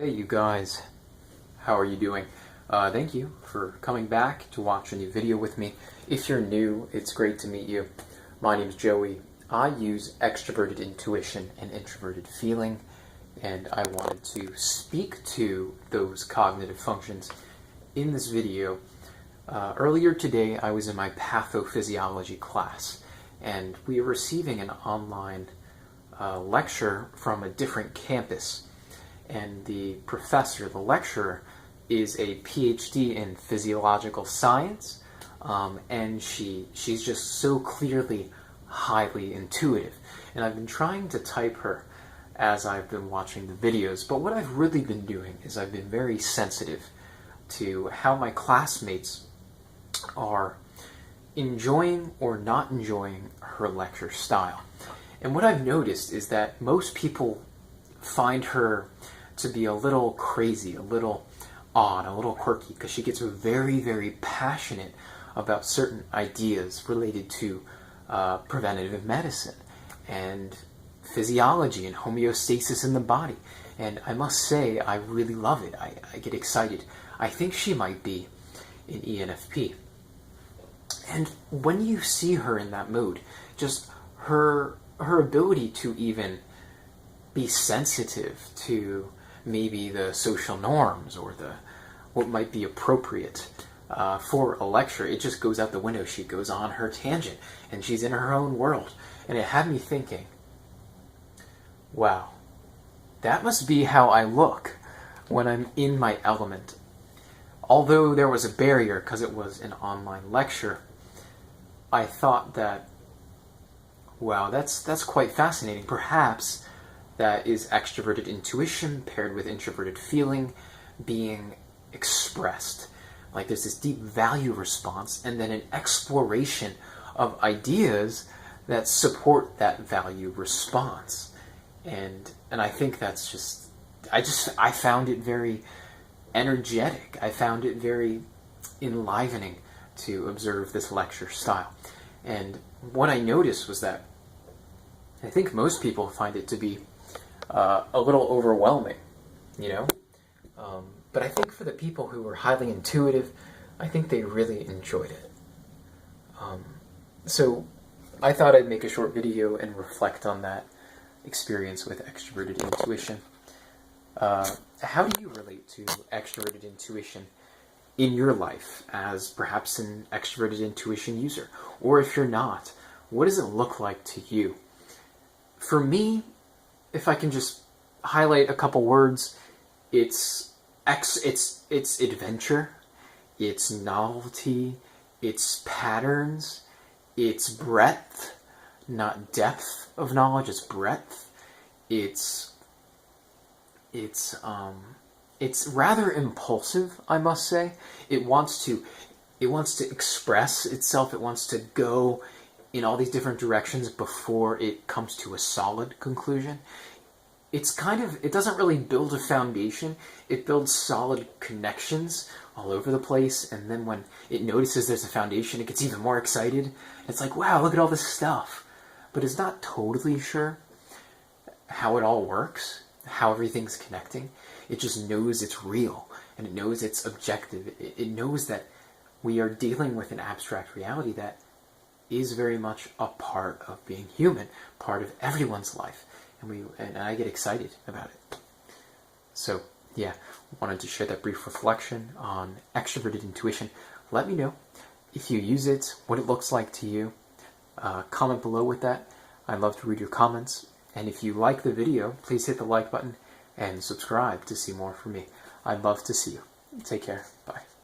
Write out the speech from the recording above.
Hey you guys, how are you doing? Thank you for coming back to watch a new video with me. If you're new, it's great to meet you. My name is Joey. I use extroverted intuition and introverted feeling, and I wanted to speak to those cognitive functions in this video. Earlier today, I was in my pathophysiology class, and we were receiving an online lecture from a different campus. And the professor, the lecturer, is a PhD in physiological science, and she's just so clearly highly intuitive. And I've been trying to type her as I've been watching the videos, but what I've really been doing is I've been very sensitive to how my classmates are enjoying or not enjoying her lecture style. And what I've noticed is that most people find her to be a little crazy, a little odd, a little quirky, because she gets very, very passionate about certain ideas related to preventative medicine and physiology and homeostasis in the body. And I must say, I really love it. I get excited. I think she might be an ENFP. And when you see her in that mood, just her ability to even be sensitive to maybe the social norms or what might be appropriate for a lecture, it just goes out the window. She goes on her tangent and she's in her own world. And it had me thinking, wow, that must be how I look when I'm in my element. Although there was a barrier because it was an online lecture, I thought that, wow, that's quite fascinating. Perhaps that is extroverted intuition paired with introverted feeling being expressed. Like there's this deep value response and then an exploration of ideas that support that value response. And I think that's just, I found it very energetic. I found it very enlivening to observe this lecture style. And what I noticed was that I think most people find it to be a little overwhelming, you know? But I think for the people who were highly intuitive, I think they really enjoyed it. So I thought I'd make a short video and reflect on that experience with extroverted intuition. How do you relate to extroverted intuition in your life as perhaps an extroverted intuition user? Or if you're not, what does it look like to you? For me, if I can just highlight a couple words, it's adventure, it's novelty, it's patterns, it's breadth, not depth of knowledge, it's breadth. It's rather impulsive, I must say. It wants to express itself, it wants to go in all these different directions before it comes to a solid conclusion. It doesn't really build a foundation, it builds solid connections all over the place, and then when it notices there's a foundation, it gets even more excited. It's like, wow, look at all this stuff. But it's not totally sure how it all works, how everything's connecting. It just knows it's real, and it knows it's objective. It knows that we are dealing with an abstract reality that is very much a part of being human, part of everyone's life, and I get excited about it. So yeah, wanted to share that brief reflection on extroverted intuition. Let me know if you use it, what it looks like to you. Comment below with that. I'd love to read your comments, and if you like the video, please hit the like button and subscribe to see more from me. I'd love to see you. Take care. Bye.